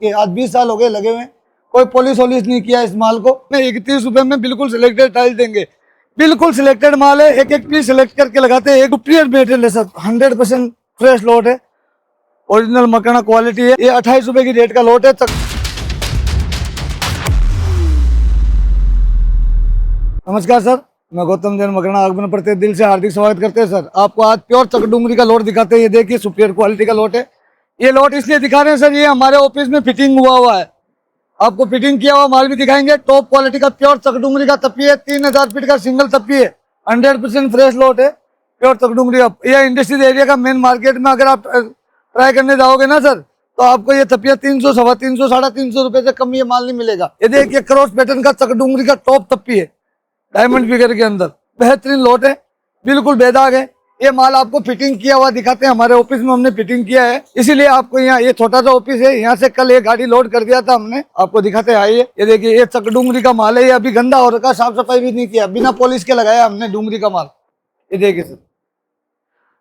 कि आज 20 साल हो गए लगे हुए, कोई पॉलिश वॉलिश नहीं किया इस माल को। मैं 31 रुपए में बिल्कुल सिलेक्टेड टाइल देंगे, बिल्कुल सिलेक्टेड माल है, एक एक पीस सिलेक्ट करके लगाते हैं। एक सुपीरियर मटेरियल है सर, 100% फ्रेश लॉट है, ओरिजिनल मकाना क्वालिटी है। ये 28 रुपए की रेट का लॉट है। नमस्कार सर, मैं गौतम जैन मकराना आगमन पर दिल से हार्दिक स्वागत करते हैं सर। आपको आज प्योर चकडूंगरी का लॉट दिखाते हैं। ये देखिए सुपीरियर क्वालिटी का लॉट है। ये लॉट इसलिए दिखा रहे हैं सर, ये हमारे ऑफिस में फिटिंग हुआ है। आपको फिटिंग किया हुआ माल भी दिखाएंगे। टॉप क्वालिटी का प्योर चकडूंगरी का तप्पी है, 3000 फीट का सिंगल तप्पी है, 100% फ्रेश लॉट है, प्योर चकडूंगरी का। ये इंडस्ट्रियल एरिया का मेन मार्केट में अगर आप ट्राई करने जाओगे ना सर, तो आपको ये तपिया 300, 350, 350 रुपए से कम ये माल नहीं मिलेगा। ये देखिए क्रॉस पैटर्न का चकडूंगरी का टॉप तप्पी है, डायमंड फिगर के अंदर, बेहतरीन लॉट है, बिल्कुल बेदाग है। ये माल आपको फिटिंग किया हुआ दिखाते हैं। हमारे ऑफिस में हमने फिटिंग किया है, इसीलिए आपको यहाँ, ये छोटा सा ऑफिस है, यहाँ से कल एक गाड़ी लोड कर दिया था हमने, आपको दिखाते हैं। आइए, ये देखिए ये चकडूंगरी का माल है। ये अभी गंदा हो रखा, साफ सफाई भी नहीं किया, बिना पॉलिश के लगाया हमने डूंगरी का माल। ये देखिए सर,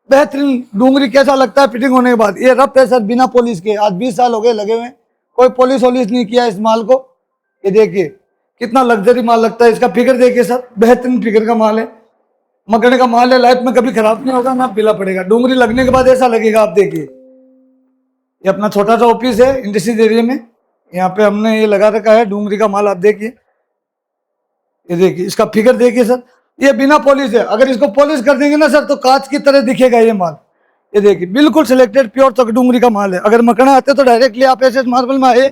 बेहतरीन डूंगरी कैसा लगता है फिटिंग होने के बाद। ये रफ है सर, बिना पॉलिश के, आज 20 साल हो गए लगे हुए, कोई पॉलिश वॉलिश नहीं किया इस माल को। ये देखिए कितना लग्जरी माल लगता है। इसका फिगर देखिए सर, बेहतरीन फिगर का माल है, मकड़े का माल है, लाइफ में कभी खराब नहीं होगा, ना पीला पड़ेगा। डूंगरी लगने के बाद ऐसा लगेगा। आप देखिए, ये अपना छोटा सा ऑफिस है इंडस्ट्रियल एरिया में, यहाँ पे हमने ये लगा रखा है डूंगरी का माल। आप देखिए, ये देखिए इसका फिगर देखिए सर, ये बिना पॉलिश है। अगर इसको पॉलिश कर देंगे ना सर, तो कांच की तरह दिखेगा ये माल। ये देखिए बिल्कुल सिलेक्टेड प्योर चकडूंगरी का माल है। अगर मकड़ा आते तो डायरेक्टली आप एसएस मार्बल में आए,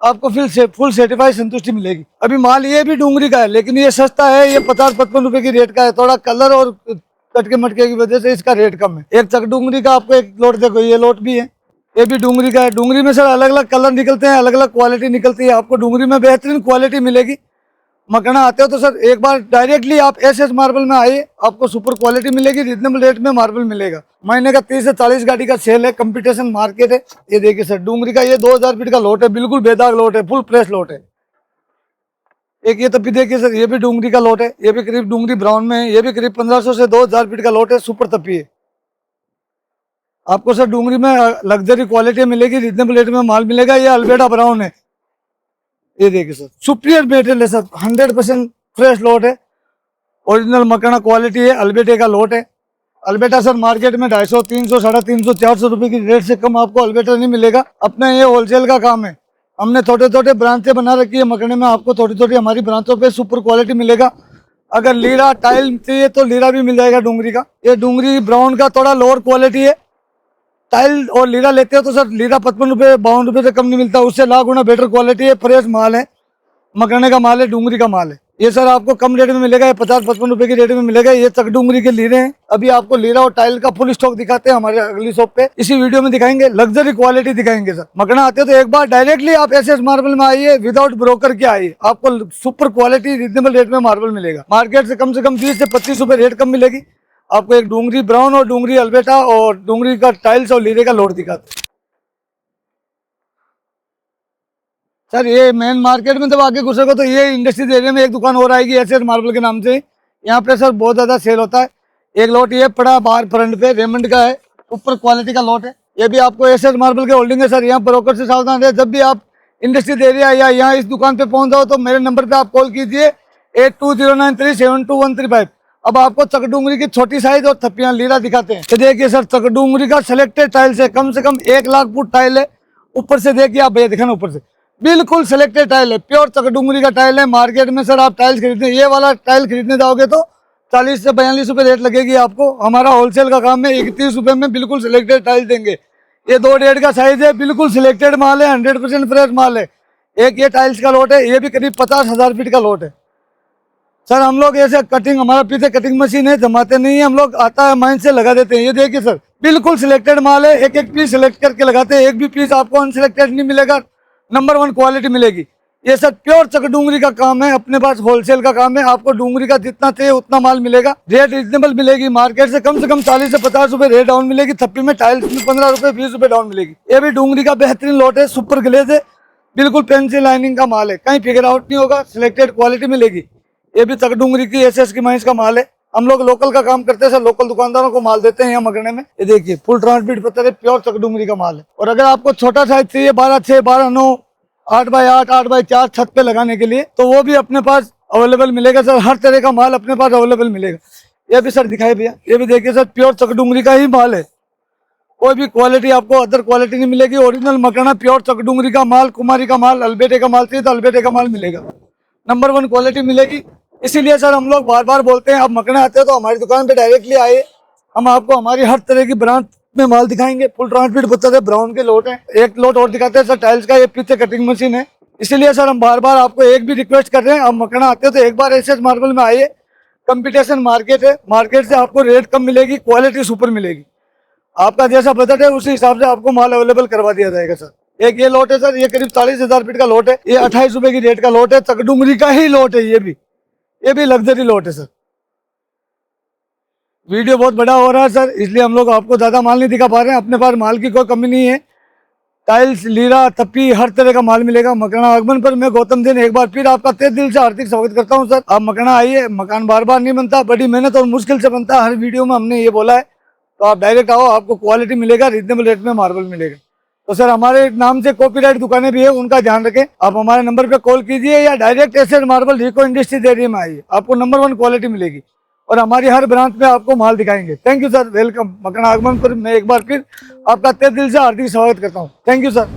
आपको फुल सर्टिफाइड संतुष्टि मिलेगी। अभी माल ये भी डूंगरी का है, लेकिन ये सस्ता है, ये 50-55 रुपए की रेट का है। थोड़ा कलर और कटके मटके की वजह से इसका रेट कम है। एक चकडूंगरी का आपको एक लोट देखो, ये लोट भी है, ये भी डूंगरी का है। डूंगरी में सर अलग अलग कलर निकलते हैं, अलग अलग क्वालिटी निकलती है। आपको डूंगरी में बेहतरीन क्वालिटी मिलेगी। मकड़ा आते हो तो सर एक बार डायरेक्टली आप एसएस मार्बल में आइए, आपको सुपर क्वालिटी मिलेगी, रिजनेबल रेट में मार्बल मिलेगा। महीने का 30 से 40 गाड़ी का सेल है, कंपटीशन मार्केट है। ये देखिए सर, डूंगरी का ये 2000 फीट का लॉट है, बिल्कुल बेदाग लॉट है, फुल फ्रेश लॉट है। एक ये तभी देखिए सर, ये भी डूंगरी का लॉट है, ये भी करीब डूंगरी ब्राउन में है, ये भी करीब 1500 से 2000 फीट का लॉट है, सुपर तपी है। आपको सर डूंगरी में लग्जरी क्वालिटी मिलेगी, रिजनेबल रेट में माल मिलेगा। ये अल्बेडा ब्राउन है। ये देखिए सर, सुपीरियर मटेरियल है सर, 100% फ्रेश लॉट है, ओरिजिनल मकाना क्वालिटी है, अल्बेटे का लॉट है। अल्बेटा सर मार्केट में 250, 300, 350, 400 रुपए की रेट से कम आपको अल्बेटा नहीं मिलेगा। अपना ये होलसेल का काम है, हमने छोटे छोटे ब्रांचें बना रखी है मकड़े में। आपको छोटी छोटी हमारी ब्रांचों पे सुपर क्वालिटी मिलेगा। अगर लीरा टाइल चाहिए तो लीरा भी मिल जाएगा डूंगरी का। ये डूंगरी ब्राउन का थोड़ा लोअर क्वालिटी है। टाइल और लीरा लेते हो तो सर लीरा 55 रुपये 52 रुपये से कम नहीं मिलता, उससे लाख गुना बेटर क्वालिटी है, फ्रेश माल है, मकड़े का माल है, डूंगरी का माल है। ये सर आपको कम रेट में मिलेगा, ये 50-55 रुपये की रेट में मिलेगा। ये चकडूंगरी के लीरे हैं। अभी आपको लीरा और टाइल का फुल स्टॉक दिखाते हैं हमारे अगली शॉप पे, इसी वीडियो में दिखाएंगे, लग्जरी क्वालिटी दिखाएंगे सर। मकड़ा आते हो तो एक बार डायरेक्टली आप एसएस मार्बल में आइए, विदाउट ब्रोकर के आइए, आपको सुपर क्वालिटी रिजनेबल रेट में मार्बल मिलेगा। मार्केट से कम 20 से 25 रुपये रेट कम मिलेगी। आपको एक डूंगरी ब्राउन और डूंगरी अल्बेटा और डूंगरी का टाइल्स और लीरे का लोड दिखाते सर। ये मेन मार्केट में जब आगे घुसेगा तो ये इंडस्ट्रियल एरिया में एक दुकान और आएगी एसएस मार्बल के नाम से। यहाँ पे सर बहुत ज्यादा सेल होता है। एक लॉट ये पड़ा बाहर फ्रंट पे, रेमंड का है, ऊपर क्वालिटी का लॉट है। ये भी आपको एसएस मार्बल के होल्डिंग है सर। यहाँ ब्रोकर से सावधान रहे। जब भी आप इंडस्ट्रियल एरिया या यहाँ इस दुकान पे पहुंच जाओ तो मेरे नंबर पे आप कॉल कीजिए 8209372135। अब आपको चकडूंगरी की छोटी साइज और थप्पियां लीरा दिखाते हैं। तो देखिए सर, चकडूंगरी का सिलेक्टेड टाइल से कम 1 लाख फुट टाइल है। ऊपर से देखिए आप, भैया दिखाना ऊपर से, बिल्कुल सिलेक्टेड टाइल है, प्योर चकडूंगरी का टाइल है। मार्केट में सर आप टाइल्स खरीदने, ये वाला टाइल खरीदने जाओगे तो 40 से 42 रुपये रेट लगेगी आपको। हमारा होलसेल का काम है, 31 रुपये में बिल्कुल सिलेक्टेड टाइल देंगे। ये 2.5 का साइज है, बिल्कुल सिलेक्टेड माल है, 100% फ्रेश माल है। एक ये टाइल्स का लॉट है, ये भी करीब 50,000 फीट का लॉट है सर। हम लोग ऐसे कटिंग, हमारा पीछे कटिंग मशीन है, जमाते नहीं है हम लोग, आता है माइन से लगा देते हैं। ये देखिए सर, बिल्कुल सिलेक्टेड माल है, एक एक पीस सिलेक्ट करके लगाते हैं, एक भी पीस आपको अनसिलेक्टेड नहीं मिलेगा, नंबर 1 क्वालिटी मिलेगी। ये सर प्योर चकडूंगरी का काम है, अपने पास होलसेल का काम है। आपको डूंगरी का जितना चाहिए उतना माल मिलेगा, रेट रिजनेबल मिलेगी। मार्केट से कम 40 से 50 रुपए रेट डाउन मिलेगी। थप्पी में टाइल्स में 15 रुपए 20 रुपए डाउन मिलेगी। ये भी डूंगरी का बेहतरीन लॉट है, सुपर ग्लेज है, बिल्कुल पेंसिल लाइनिंग का माल है, कहीं फिगर आउट नहीं होगा, सिलेक्टेड क्वालिटी मिलेगी। ये भी चकडूंगरी की एसएस की माइंस का माल है। हम लोग लोकल का काम करते हैं सर, लोकल दुकानदारों को माल देते हैं यहाँ मकराना में। ये देखिए फुल ट्रांसमिट पत्थर है, प्योर चकडूंगरी का माल है। और अगर आपको छोटा साइज चाहिए 12/6, 12/9, 8x8, 8x4 छत पे लगाने के लिए, तो वो भी अपने पास अवेलेबल मिलेगा सर। हर तरह का माल अपने पास अवेलेबल मिलेगा। ये भी सर दिखाई भैया, ये भी देखिए सर, प्योर चकडूंगरी का ही माल है। कोई भी क्वालिटी आपको अदर क्वालिटी नहीं मिलेगी। ओरिजिनल मकराना प्योर चकडूंगरी का माल, कुमारी का माल, अल्बेटे का माल चाहिए तो अल्बेटे का माल मिलेगा। नंबर 1 क्वालिटी मिलेगी। इसीलिए सर हम लोग बार बार बोलते हैं, आप मकराना आते हो तो हमारी दुकान पे डायरेक्टली आइए। हम आपको हमारी हर तरह की ब्रांच में माल दिखाएंगे। फुल ट्रांसमिट पत्थर है, ब्राउन के लोट है। एक लोट और दिखाते हैं सर, टाइल्स का। ये पीछे कटिंग मशीन है। इसीलिए सर हम बार बार आपको एक भी रिक्वेस्ट कर रहे हैं, आप मकराना आते हो तो एक बार एसएस मार्बल में आइए। कंपटीशन मार्केट है, मार्केट से आपको रेट कम मिलेगी, क्वालिटी सुपर मिलेगी। आपका जैसा बजट है उसी हिसाब से आपको माल अवेलेबल करवा दिया जाएगा सर। एक ये लोट है सर, ये करीब 40,000 फीट का लोट है। ये 28 रुपए की रेट का लोट है, चकडूंगरी का ही लोट है। ये भी लग्जरी लोट है सर। वीडियो बहुत बड़ा हो रहा है सर, इसलिए हम लोग आपको ज्यादा माल नहीं दिखा पा रहे हैं। अपने पास माल की कोई कमी नहीं है। टाइल्स, लीरा, तप्पी, हर तरह का माल मिलेगा मकराना आगमन पर। मैं गौतम जैन एक बार फिर आपका तहे दिल से हार्दिक स्वागत करता हूं सर। आप मकराना आइए। मकान बार बार नहीं बनता, बड़ी मेहनत और मुश्किल से बनता है। हर वीडियो में हमने ये बोला है। तो आप डायरेक्ट आओ, आपको क्वालिटी मिलेगा, रीजनेबल रेट में मार्बल मिलेगा। तो सर हमारे नाम से कॉपीराइट दुकानें भी है, उनका ध्यान रखें। आप हमारे नंबर पे कॉल कीजिए या डायरेक्ट एसएस मार्बल रिको इंडस्ट्रीज एरिया में आइए। आपको नंबर 1 क्वालिटी मिलेगी और हमारी हर ब्रांच में आपको माल दिखाएंगे। Thank you sir, welcome. Makrana आगमन पर मैं एक बार फिर आपका तहे दिल से हार्दिक स्वागत करता हूँ। Thank you sir.